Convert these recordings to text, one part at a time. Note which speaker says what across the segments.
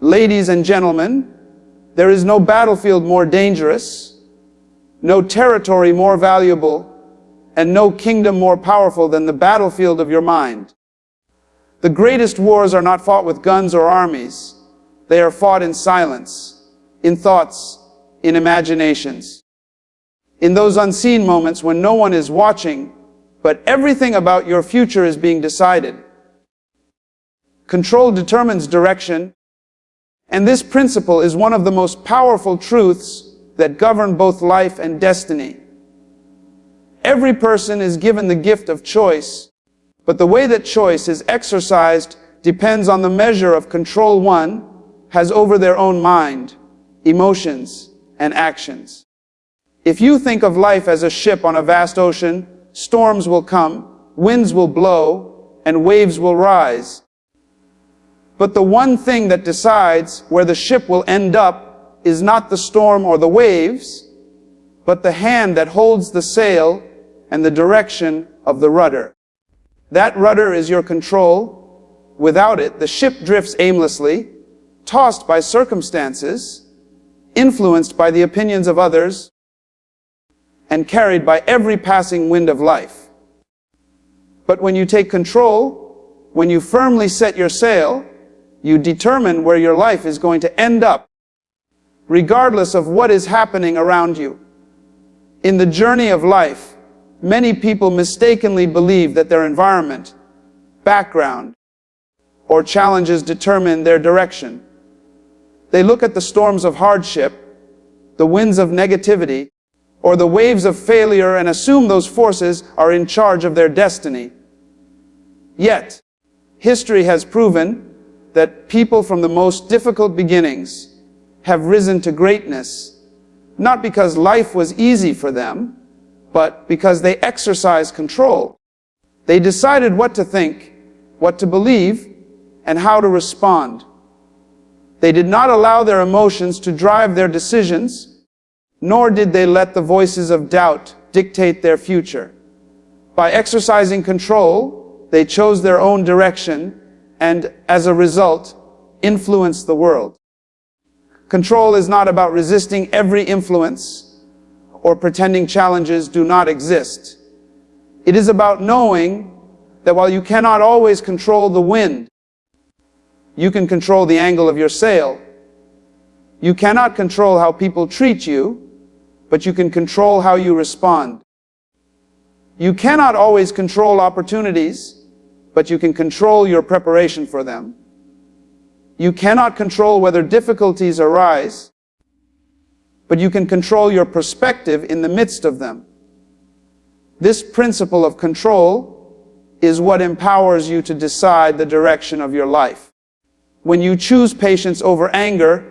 Speaker 1: Ladies and gentlemen, there is no battlefield more dangerous, no territory more valuable, and no kingdom more powerful than the battlefield of your mind. The greatest wars are not fought with guns or armies. They are fought in silence, in thoughts, in imaginations. In those unseen moments when no one is watching, but everything about your future is being decided. Control determines direction, and this principle is one of the most powerful truths that govern both life and destiny. Every person is given the gift of choice, but the way that choice is exercised depends on the measure of control one has over their own mind, emotions, and actions. If you think of life as a ship on a vast ocean, storms will come, winds will blow, and waves will rise. But the one thing that decides where the ship will end up is not the storm or the waves, but the hand that holds the sail and the direction of the rudder. That rudder is your control. Without it, the ship drifts aimlessly, tossed by circumstances, influenced by the opinions of others, and carried by every passing wind of life. But when you take control, when you firmly set your sail, you determine where your life is going to end up, regardless of what is happening around you. In the journey of life, many people mistakenly believe that their environment, background, or challenges determine their direction. They look at the storms of hardship, the winds of negativity, or the waves of failure and assume those forces are in charge of their destiny. Yet, history has proven that people from the most difficult beginnings have risen to greatness, not because life was easy for them, but because they exercised control. They decided what to think, what to believe, and how to respond. They did not allow their emotions to drive their decisions, nor did they let the voices of doubt dictate their future. By exercising control, they chose their own direction and, as a result, influenced the world. Control is not about resisting every influence or pretending challenges do not exist. It is about knowing that while you cannot always control the wind, you can control the angle of your sail. You cannot control how people treat you, but you can control how you respond. You cannot always control opportunities, but you can control your preparation for them. You cannot control whether difficulties arise, but you can control your perspective in the midst of them. This principle of control is what empowers you to decide the direction of your life. When you choose patience over anger,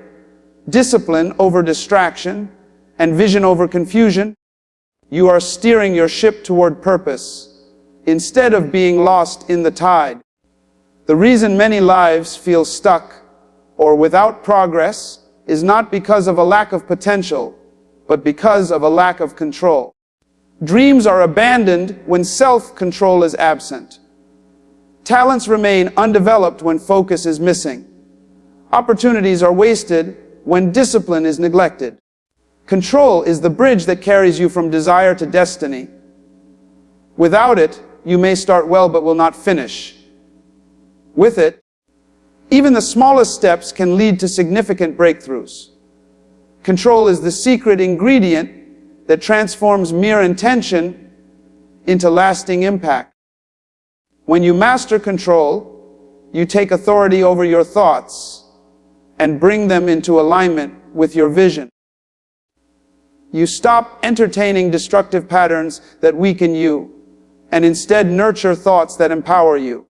Speaker 1: discipline over distraction, and vision over confusion, you are steering your ship toward purpose, instead of being lost in the tide. The reason many lives feel stuck or without progress is not because of a lack of potential, but because of a lack of control. Dreams are abandoned when self-control is absent. Talents remain undeveloped when focus is missing. Opportunities are wasted when discipline is neglected. Control is the bridge that carries you from desire to destiny. Without it, you may start well but will not finish. With it, even the smallest steps can lead to significant breakthroughs. Control is the secret ingredient that transforms mere intention into lasting impact. When you master control, you take authority over your thoughts and bring them into alignment with your vision. You stop entertaining destructive patterns that weaken you, and instead nurture thoughts that empower you.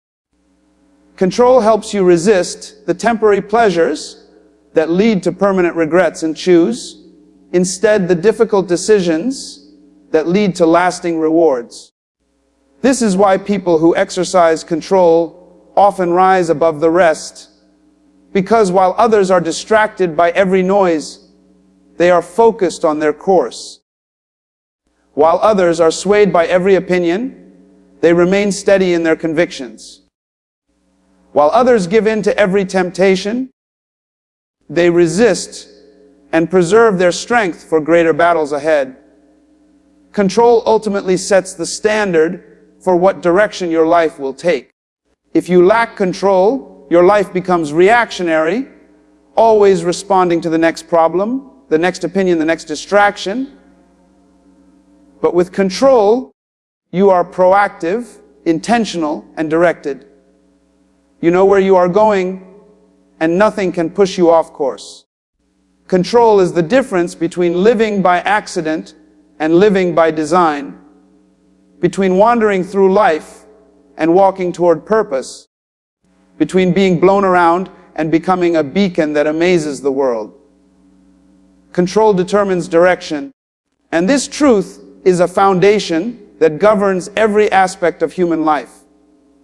Speaker 1: Control helps you resist the temporary pleasures that lead to permanent regrets and choose, instead, the difficult decisions that lead to lasting rewards. This is why people who exercise control often rise above the rest, because while others are distracted by every noise, they are focused on their course. While others are swayed by every opinion, they remain steady in their convictions. While others give in to every temptation, They resist and preserve their strength for greater battles ahead. Control ultimately sets the standard for what direction your life will take. If you lack control, your life becomes reactionary, always responding to the next problem, the next opinion, the next distraction. But with control, you are proactive, intentional, and directed. You know where you are going, and nothing can push you off course. Control is the difference between living by accident and living by design, between wandering through life and walking toward purpose, between being blown around and becoming a beacon that amazes the world. Control determines direction, and this truth is a foundation that governs every aspect of human life.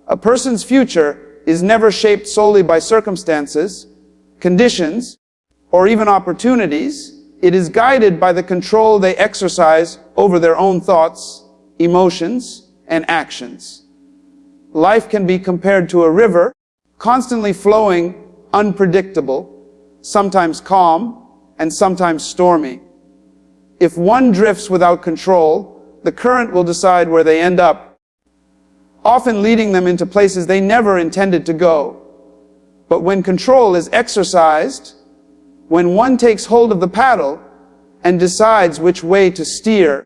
Speaker 1: A person's future is never shaped solely by circumstances, conditions, or even opportunities. It is guided by the control they exercise over their own thoughts, emotions, and actions. Life can be compared to a river, constantly flowing, unpredictable, sometimes calm, and sometimes stormy. If one drifts without control, the current will decide where they end up, often leading them into places they never intended to go. But when control is exercised, when one takes hold of the paddle and decides which way to steer,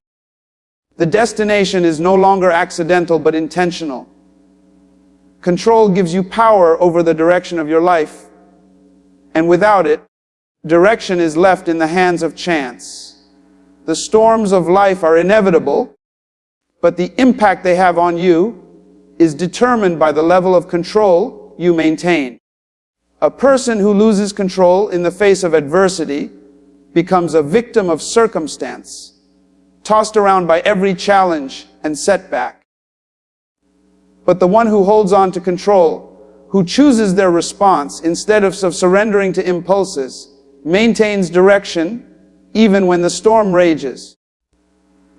Speaker 1: the destination is no longer accidental but intentional. Control gives you power over the direction of your life, and without it, direction is left in the hands of chance. The storms of life are inevitable, but the impact they have on you is determined by the level of control you maintain. A person who loses control in the face of adversity becomes a victim of circumstance, tossed around by every challenge and setback. But the one who holds on to control, who chooses their response instead of surrendering to impulses, maintains direction even when the storm rages.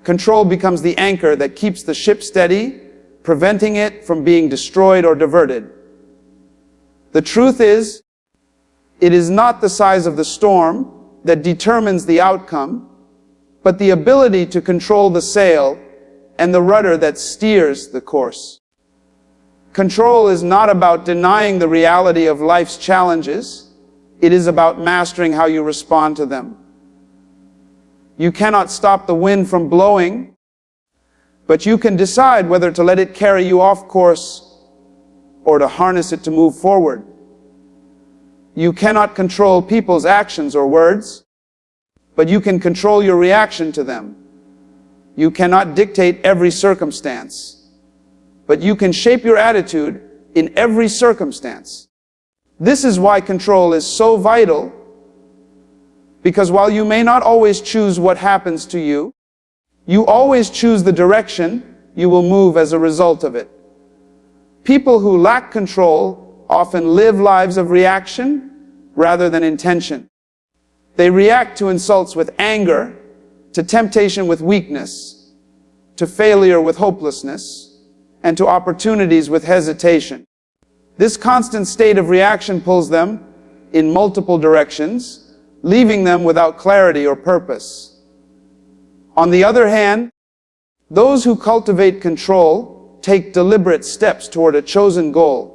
Speaker 1: Control becomes the anchor that keeps the ship steady, preventing it from being destroyed or diverted. The truth is, it is not the size of the storm that determines the outcome, but the ability to control the sail and the rudder that steers the course. Control is not about denying the reality of life's challenges. It is about mastering how you respond to them. You cannot stop the wind from blowing, but you can decide whether to let it carry you off course or to harness it to move forward. You cannot control people's actions or words, but you can control your reaction to them. You cannot dictate every circumstance, but you can shape your attitude in every circumstance. This is why control is so vital, because while you may not always choose what happens to you, you always choose the direction you will move as a result of it. People who lack control often live lives of reaction rather than intention. They react to insults with anger, to temptation with weakness, to failure with hopelessness, and to opportunities with hesitation. This constant state of reaction pulls them in multiple directions, leaving them without clarity or purpose. On the other hand, those who cultivate control take deliberate steps toward a chosen goal.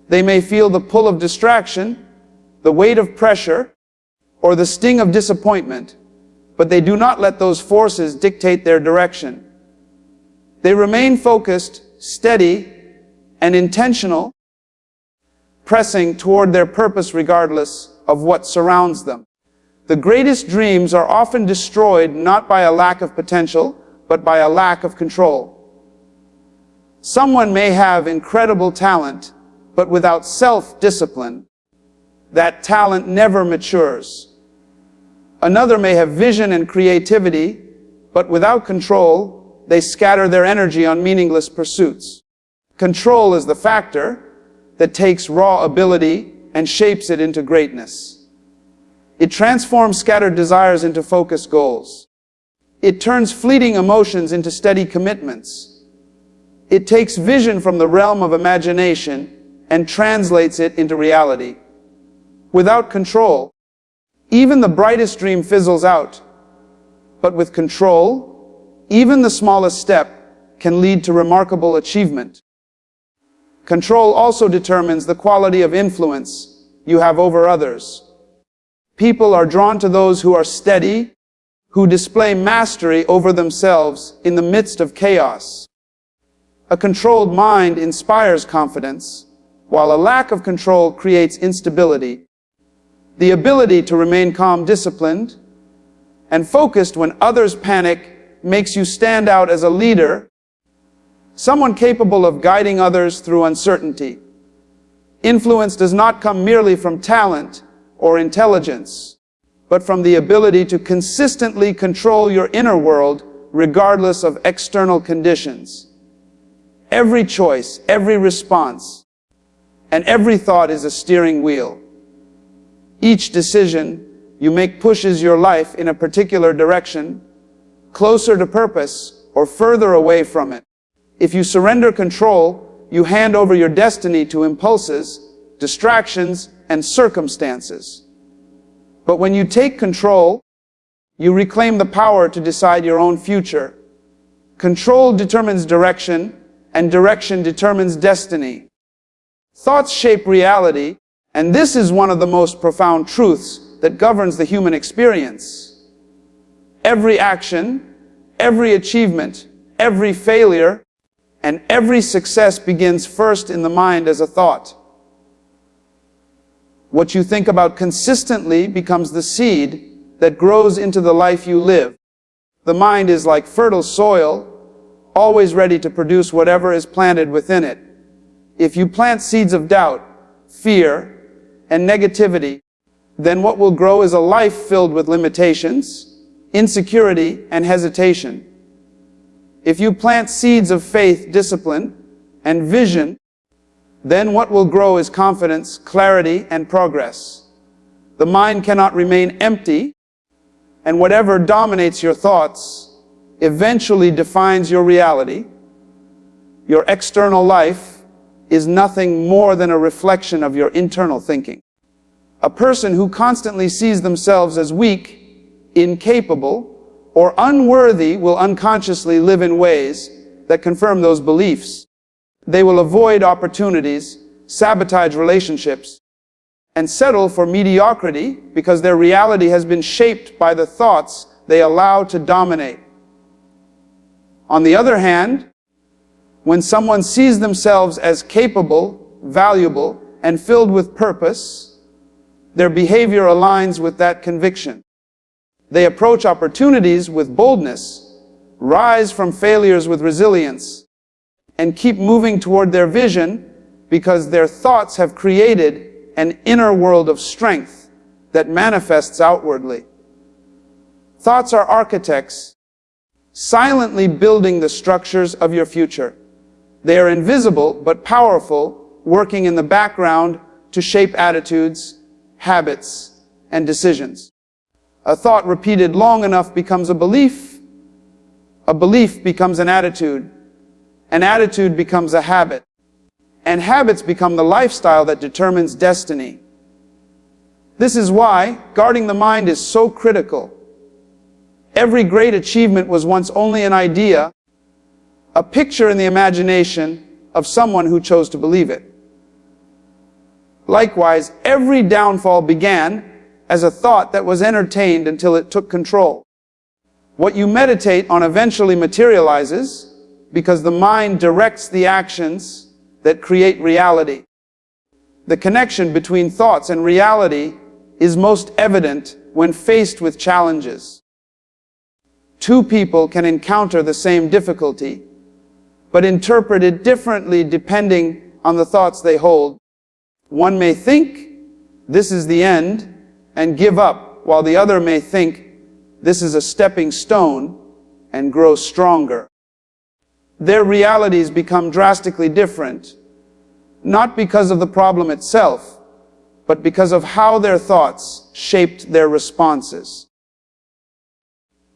Speaker 1: They may feel the pull of distraction, the weight of pressure, or the sting of disappointment, but they do not let those forces dictate their direction. They remain focused, steady, and intentional, pressing toward their purpose regardless of what surrounds them. The greatest dreams are often destroyed not by a lack of potential, but by a lack of control. Someone may have incredible talent, but without self-discipline, that talent never matures. Another may have vision and creativity, but without control, they scatter their energy on meaningless pursuits. Control is the factor that takes raw ability and shapes it into greatness. It transforms scattered desires into focused goals. It turns fleeting emotions into steady commitments. It takes vision from the realm of imagination and translates it into reality. Without control, even the brightest dream fizzles out. But with control, even the smallest step can lead to remarkable achievement. Control also determines the quality of influence you have over others. People are drawn to those who are steady, who display mastery over themselves in the midst of chaos. A controlled mind inspires confidence, while a lack of control creates instability. The ability to remain calm, disciplined, and focused when others panic makes you stand out as a leader, someone capable of guiding others through uncertainty. Influence does not come merely from talent or intelligence, but from the ability to consistently control your inner world regardless of external conditions. Every choice, every response, and every thought is a steering wheel. Each decision you make pushes your life in a particular direction, closer to purpose or further away from it. If you surrender control, you hand over your destiny to impulses, distractions, and circumstances. But when you take control, you reclaim the power to decide your own future. Control determines direction, and direction determines destiny. Thoughts shape reality, and this is one of the most profound truths that governs the human experience. Every action, every achievement, every failure, and every success begins first in the mind as a thought. What you think about consistently becomes the seed that grows into the life you live. The mind is like fertile soil, always ready to produce whatever is planted within it. If you plant seeds of doubt, fear, and negativity, then what will grow is a life filled with limitations, insecurity, and hesitation. If you plant seeds of faith, discipline, and vision, then what will grow is confidence, clarity, and progress. The mind cannot remain empty, and whatever dominates your thoughts eventually defines your reality. Your external life is nothing more than a reflection of your internal thinking. A person who constantly sees themselves as weak, incapable, or unworthy will unconsciously live in ways that confirm those beliefs. They will avoid opportunities, sabotage relationships, and settle for mediocrity because their reality has been shaped by the thoughts they allow to dominate. On the other hand, when someone sees themselves as capable, valuable, and filled with purpose, their behavior aligns with that conviction. They approach opportunities with boldness, rise from failures with resilience, and keep moving toward their vision because their thoughts have created an inner world of strength that manifests outwardly. Thoughts are architects, silently building the structures of your future. They are invisible but powerful, working in the background to shape attitudes, habits, and decisions. A thought repeated long enough becomes a belief becomes an attitude becomes a habit, and habits become the lifestyle that determines destiny. This is why guarding the mind is so critical. Every great achievement was once only an idea, a picture in the imagination of someone who chose to believe it. Likewise, every downfall began as a thought that was entertained until it took control. What you meditate on eventually materializes because the mind directs the actions that create reality. The connection between thoughts and reality is most evident when faced with challenges. Two people can encounter the same difficulty, but interpret it differently depending on the thoughts they hold. One may think, "This is the end," and give up, while the other may think, "This is a stepping stone," and grow stronger. Their realities become drastically different, not because of the problem itself, but because of how their thoughts shaped their responses.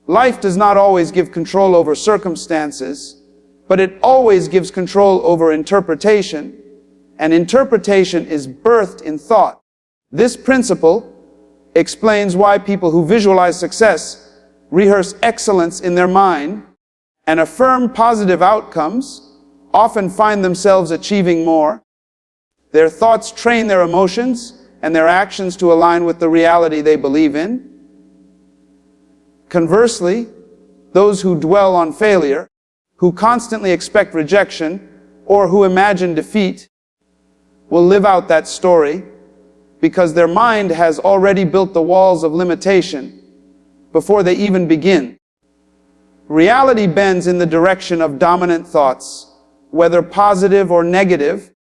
Speaker 1: Life does not always give control over circumstances, but it always gives control over interpretation, and interpretation is birthed in thought. This principle explains why people who visualize success, rehearse excellence in their mind, and affirm positive outcomes often find themselves achieving more. Their thoughts train their emotions and their actions to align with the reality they believe in. Conversely, those who dwell on failure, who constantly expect rejection, or who imagine defeat, will live out that story because their mind has already built the walls of limitation before they even begin. Reality bends in the direction of dominant thoughts, whether positive or negative,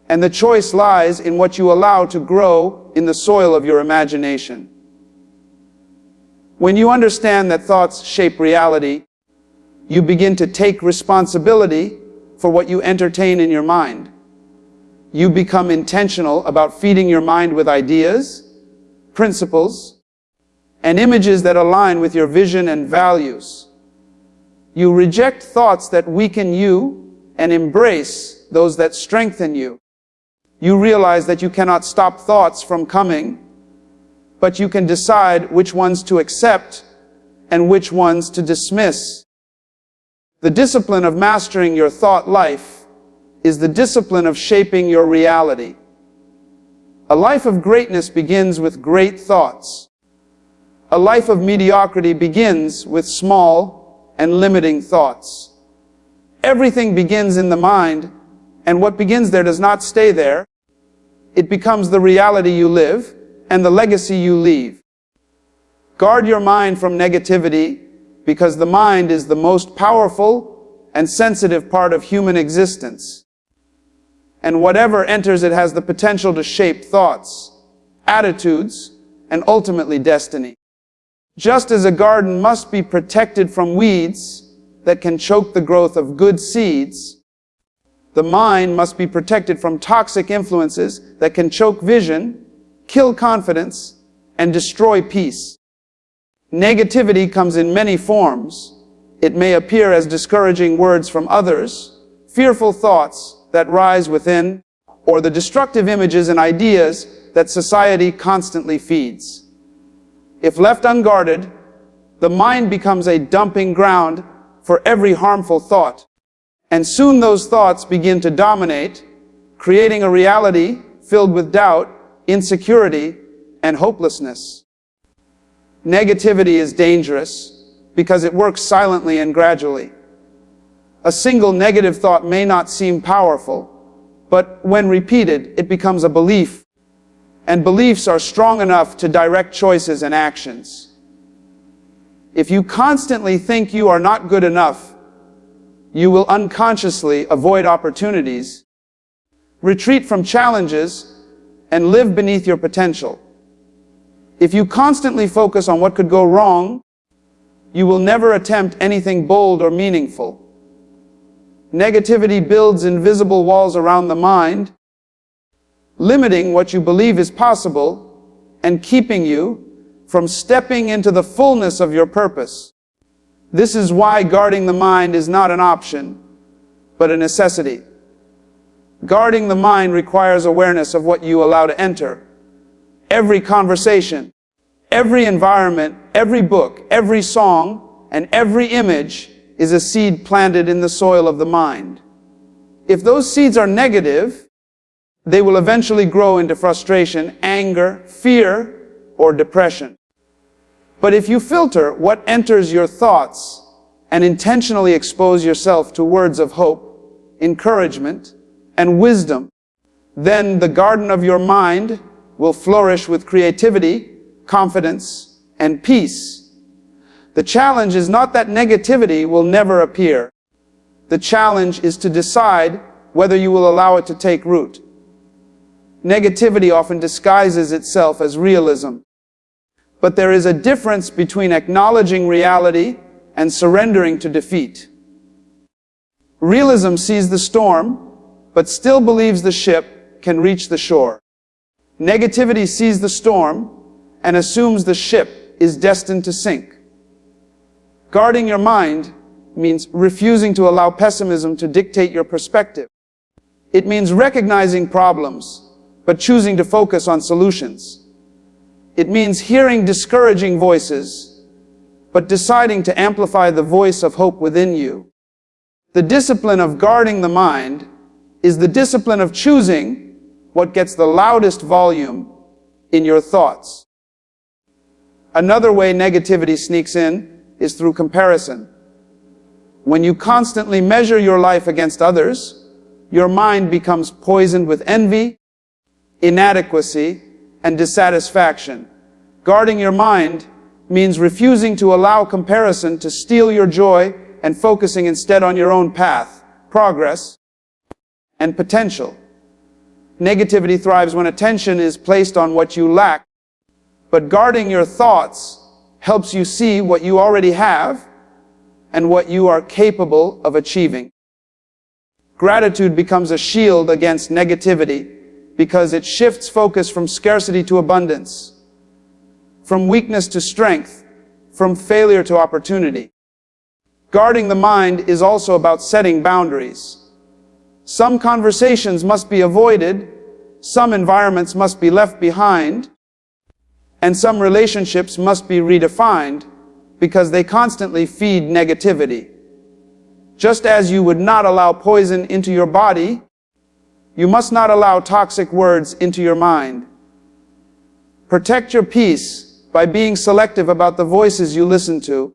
Speaker 1: and the choice lies in what you allow to grow in the soil of your imagination. When you understand that thoughts shape reality, you begin to take responsibility for what you entertain in your mind. You become intentional about feeding your mind with ideas, principles, and images that align with your vision and values. You reject thoughts that weaken you and embrace those that strengthen you. You realize that you cannot stop thoughts from coming, but you can decide which ones to accept and which ones to dismiss. The discipline of mastering your thought life is the discipline of shaping your reality. A life of greatness begins with great thoughts. A life of mediocrity begins with small and limiting thoughts. Everything begins in the mind, and what begins there does not stay there. It becomes the reality you live and the legacy you leave. Guard your mind from negativity, because the mind is the most powerful and sensitive part of human existence. And whatever enters it has the potential to shape thoughts, attitudes, and ultimately destiny. Just as a garden must be protected from weeds that can choke the growth of good seeds, the mind must be protected from toxic influences that can choke vision, kill confidence, and destroy peace. Negativity comes in many forms. It may appear as discouraging words from others, fearful thoughts that rise within, or the destructive images and ideas that society constantly feeds. If left unguarded, the mind becomes a dumping ground for every harmful thought, and soon those thoughts begin to dominate, creating a reality filled with doubt, insecurity, and hopelessness. Negativity is dangerous because it works silently and gradually. A single negative thought may not seem powerful, but when repeated, it becomes a belief, and beliefs are strong enough to direct choices and actions. If you constantly think you are not good enough, you will unconsciously avoid opportunities, retreat from challenges, and live beneath your potential. If you constantly focus on what could go wrong, you will never attempt anything bold or meaningful. Negativity builds invisible walls around the mind, limiting what you believe is possible and keeping you from stepping into the fullness of your purpose. This is why guarding the mind is not an option, but a necessity. Guarding the mind requires awareness of what you allow to enter. Every conversation, every environment, every book, every song, and every image is a seed planted in the soil of the mind. If those seeds are negative, they will eventually grow into frustration, anger, fear, or depression. But if you filter what enters your thoughts and intentionally expose yourself to words of hope, encouragement, and wisdom, then the garden of your mind will flourish with creativity, confidence, and peace. The challenge is not that negativity will never appear. The challenge is to decide whether you will allow it to take root. Negativity often disguises itself as realism. But there is a difference between acknowledging reality and surrendering to defeat. Realism sees the storm, but still believes the ship can reach the shore. Negativity sees the storm and assumes the ship is destined to sink. Guarding your mind means refusing to allow pessimism to dictate your perspective. It means recognizing problems, but choosing to focus on solutions. It means hearing discouraging voices, but deciding to amplify the voice of hope within you. The discipline of guarding the mind is the discipline of choosing what gets the loudest volume in your thoughts. Another way negativity sneaks in is through comparison. When you constantly measure your life against others, your mind becomes poisoned with envy, inadequacy, and dissatisfaction. Guarding your mind means refusing to allow comparison to steal your joy and focusing instead on your own path, progress, and potential. Negativity thrives when attention is placed on what you lack, but guarding your thoughts helps you see what you already have and what you are capable of achieving. Gratitude becomes a shield against negativity because it shifts focus from scarcity to abundance, from weakness to strength, from failure to opportunity. Guarding the mind is also about setting boundaries. Some conversations must be avoided, some environments must be left behind, and some relationships must be redefined because they constantly feed negativity. Just as you would not allow poison into your body, you must not allow toxic words into your mind. Protect your peace by being selective about the voices you listen to.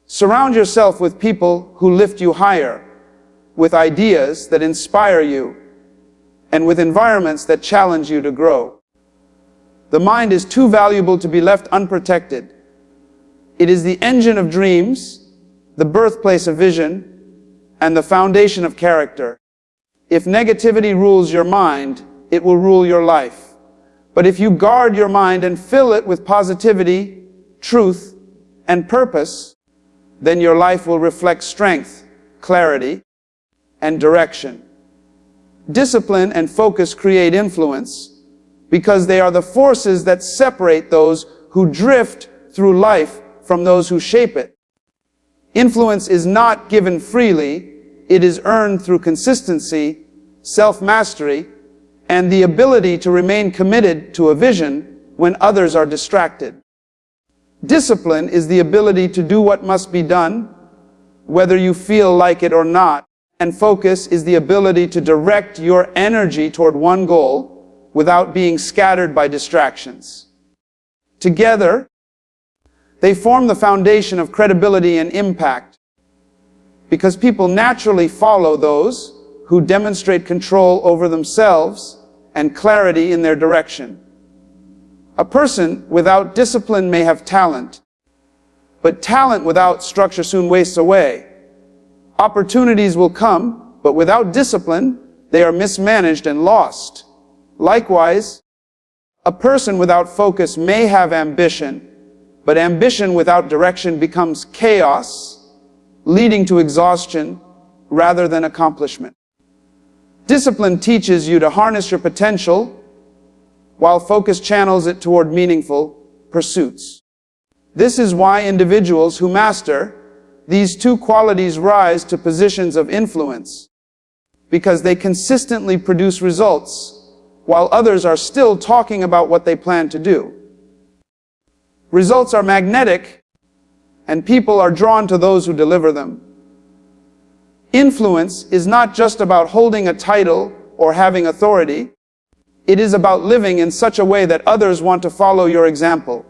Speaker 1: Surround yourself with people who lift you higher, with ideas that inspire you, and with environments that challenge you to grow. The mind is too valuable to be left unprotected. It is the engine of dreams, the birthplace of vision, and the foundation of character. If negativity rules your mind, it will rule your life. But if you guard your mind and fill it with positivity, truth, and purpose, then your life will reflect strength, clarity, and direction. Discipline and focus create influence because they are the forces that separate those who drift through life from those who shape it. Influence is not given freely, it is earned through consistency, self-mastery, and the ability to remain committed to a vision when others are distracted. Discipline is the ability to do what must be done, whether you feel like it or not, and focus is the ability to direct your energy toward one goal without being scattered by distractions. Together, they form the foundation of credibility and impact, because people naturally follow those who demonstrate control over themselves and clarity in their direction. A person without discipline may have talent, but talent without structure soon wastes away. Opportunities will come, but without discipline, they are mismanaged and lost. Likewise, a person without focus may have ambition, but ambition without direction becomes chaos, leading to exhaustion rather than accomplishment. Discipline teaches you to harness your potential, while focus channels it toward meaningful pursuits. This is why individuals who master these two qualities rise to positions of influence, because they consistently produce results, while others are still talking about what they plan to do. Results are magnetic, and people are drawn to those who deliver them. Influence is not just about holding a title or having authority. It is about living in such a way that others want to follow your example.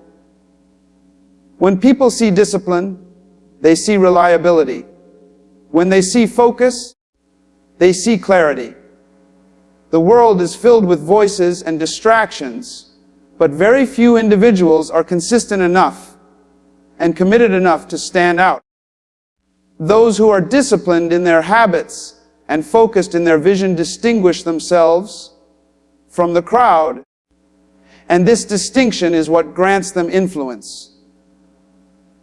Speaker 1: When people see discipline, they see reliability. When they see focus, they see clarity. The world is filled with voices and distractions, but very few individuals are consistent enough and committed enough to stand out. Those who are disciplined in their habits and focused in their vision distinguish themselves from the crowd, and this distinction is what grants them influence.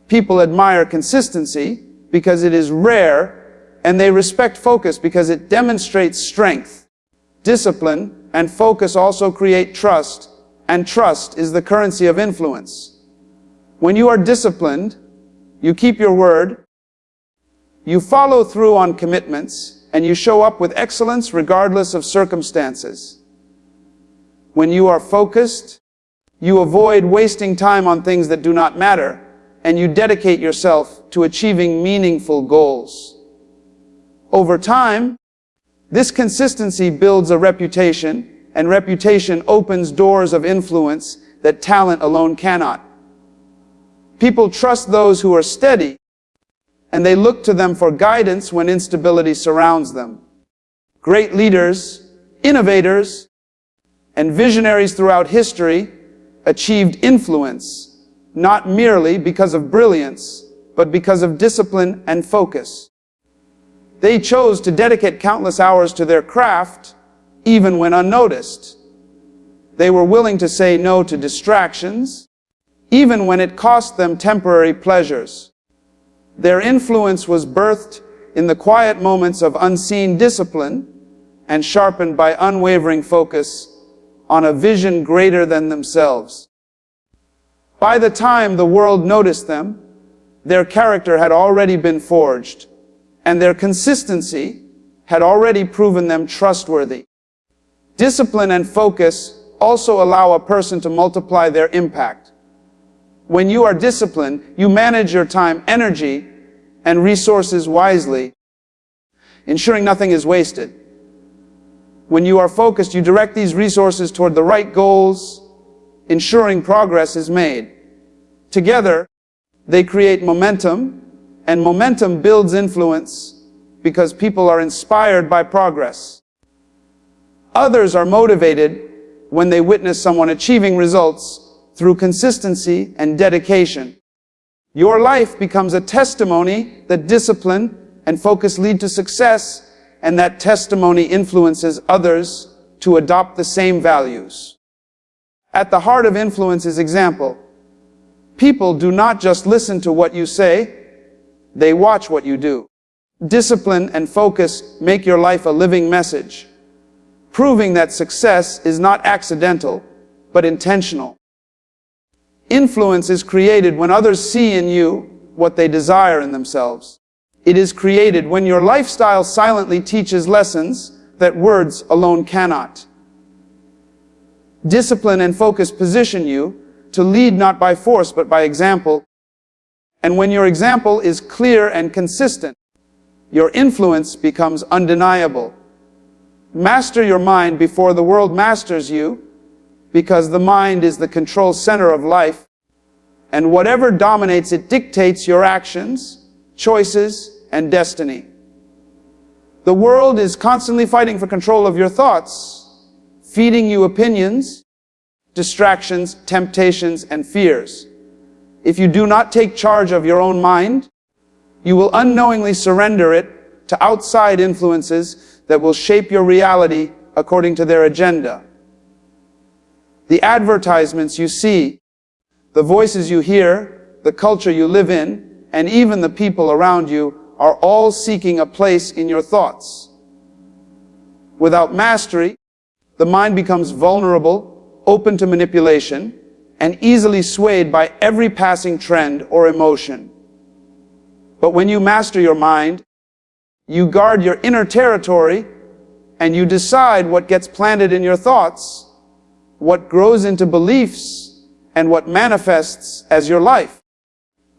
Speaker 1: People admire consistency because it is rare, and they respect focus because it demonstrates strength. Discipline and focus also create trust, and trust is the currency of influence. When you are disciplined, you keep your word, you follow through on commitments, and you show up with excellence regardless of circumstances. When you are focused, you avoid wasting time on things that do not matter, and you dedicate yourself to achieving meaningful goals. Over time, this consistency builds a reputation, and reputation opens doors of influence that talent alone cannot. People trust those who are steady, and they look to them for guidance when instability surrounds them. Great leaders, innovators, and visionaries throughout history achieved influence, not merely because of brilliance, but because of discipline and focus. They chose to dedicate countless hours to their craft, even when unnoticed. They were willing to say no to distractions, even when it cost them temporary pleasures. Their influence was birthed in the quiet moments of unseen discipline and sharpened by unwavering focus on a vision greater than themselves. By the time the world noticed them, their character had already been forged, and their consistency had already proven them trustworthy. Discipline and focus also allow a person to multiply their impact. When you are disciplined, you manage your time, energy, and resources wisely, ensuring nothing is wasted. When you are focused, you direct these resources toward the right goals, ensuring progress is made. Together, they create momentum, and momentum builds influence because people are inspired by progress. Others are motivated when they witness someone achieving results through consistency and dedication. Your life becomes a testimony that discipline and focus lead to success, and that testimony influences others to adopt the same values. At the heart of influence is example. People do not just listen to what you say, they watch what you do. Discipline and focus make your life a living message, proving that success is not accidental, but intentional. Influence is created when others see in you what they desire in themselves. It is created when your lifestyle silently teaches lessons that words alone cannot. Discipline and focus position you to lead not by force but by example. And when your example is clear and consistent, your influence becomes undeniable. Master your mind before the world masters you, because the mind is the control center of life, and whatever dominates it dictates your actions, choices, and destiny. The world is constantly fighting for control of your thoughts, feeding you opinions, distractions, temptations, and fears. If you do not take charge of your own mind, you will unknowingly surrender it to outside influences that will shape your reality according to their agenda. The advertisements you see, the voices you hear, the culture you live in, and even the people around you are all seeking a place in your thoughts. Without mastery, the mind becomes vulnerable, open to manipulation, and easily swayed by every passing trend or emotion. But when you master your mind, you guard your inner territory, and you decide what gets planted in your thoughts, what grows into beliefs, and what manifests as your life.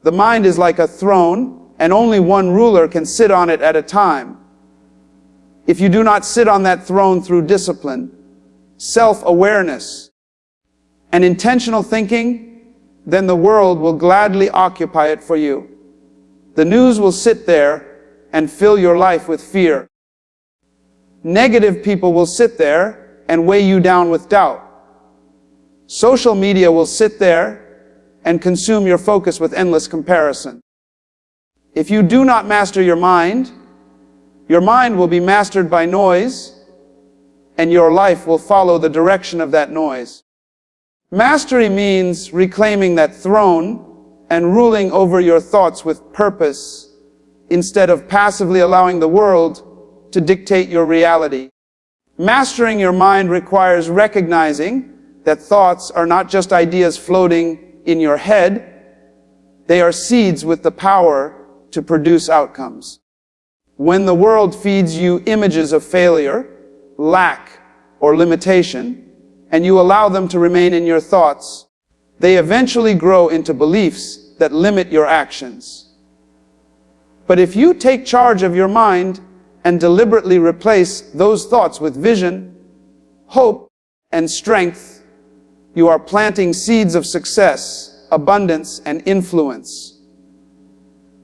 Speaker 1: The mind is like a throne, and only one ruler can sit on it at a time. If you do not sit on that throne through discipline, self-awareness, and intentional thinking, then the world will gladly occupy it for you. The news will sit there and fill your life with fear. Negative people will sit there and weigh you down with doubt. Social media will sit there and consume your focus with endless comparison. If you do not master your mind will be mastered by noise, and your life will follow the direction of that noise. Mastery means reclaiming that throne and ruling over your thoughts with purpose, instead of passively allowing the world to dictate your reality. Mastering your mind requires recognizing that thoughts are not just ideas floating in your head, they are seeds with the power to produce outcomes. When the world feeds you images of failure, lack, or limitation, and you allow them to remain in your thoughts, they eventually grow into beliefs that limit your actions. But if you take charge of your mind and deliberately replace those thoughts with vision, hope, and strength, you are planting seeds of success, abundance, and influence.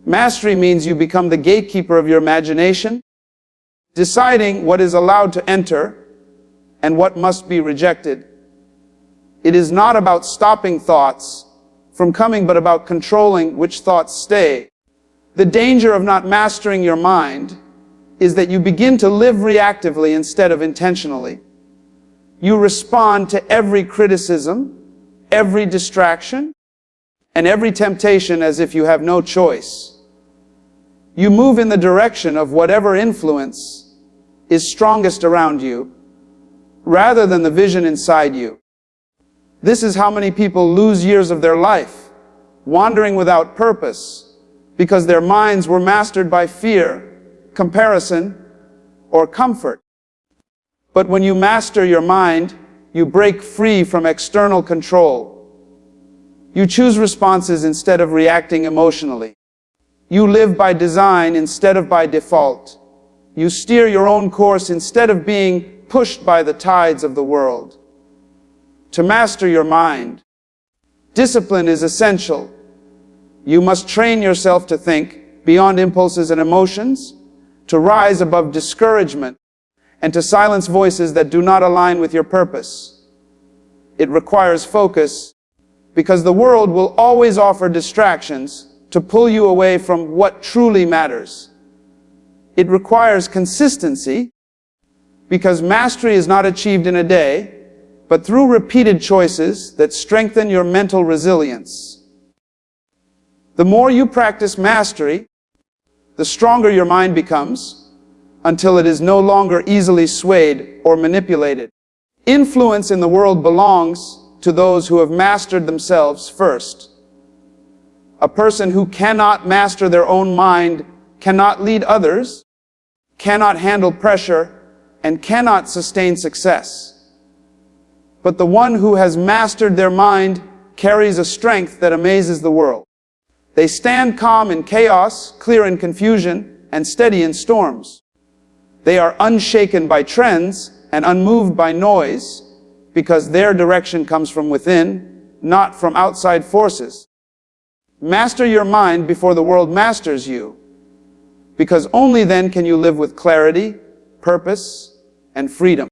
Speaker 1: Mastery means you become the gatekeeper of your imagination, deciding what is allowed to enter and what must be rejected. It is not about stopping thoughts from coming, but about controlling which thoughts stay. The danger of not mastering your mind is that you begin to live reactively instead of intentionally. You respond to every criticism, every distraction, and every temptation as if you have no choice. You move in the direction of whatever influence is strongest around you, rather than the vision inside you. This is how many people lose years of their life, wandering without purpose, because their minds were mastered by fear, comparison, or comfort. But when you master your mind, you break free from external control. You choose responses instead of reacting emotionally. You live by design instead of by default. You steer your own course instead of being pushed by the tides of the world. To master your mind, discipline is essential. You must train yourself to think beyond impulses and emotions, to rise above discouragement, and to silence voices that do not align with your purpose. It requires focus, because the world will always offer distractions to pull you away from what truly matters. It requires consistency, because mastery is not achieved in a day, but through repeated choices that strengthen your mental resilience. The more you practice mastery, the stronger your mind becomes, until it is no longer easily swayed or manipulated. Influence in the world belongs to those who have mastered themselves first. A person who cannot master their own mind cannot lead others, cannot handle pressure, and cannot sustain success. But the one who has mastered their mind carries a strength that amazes the world. They stand calm in chaos, clear in confusion, and steady in storms. They are unshaken by trends and unmoved by noise, because their direction comes from within, not from outside forces. Master your mind before the world masters you, because only then can you live with clarity, purpose, and freedom.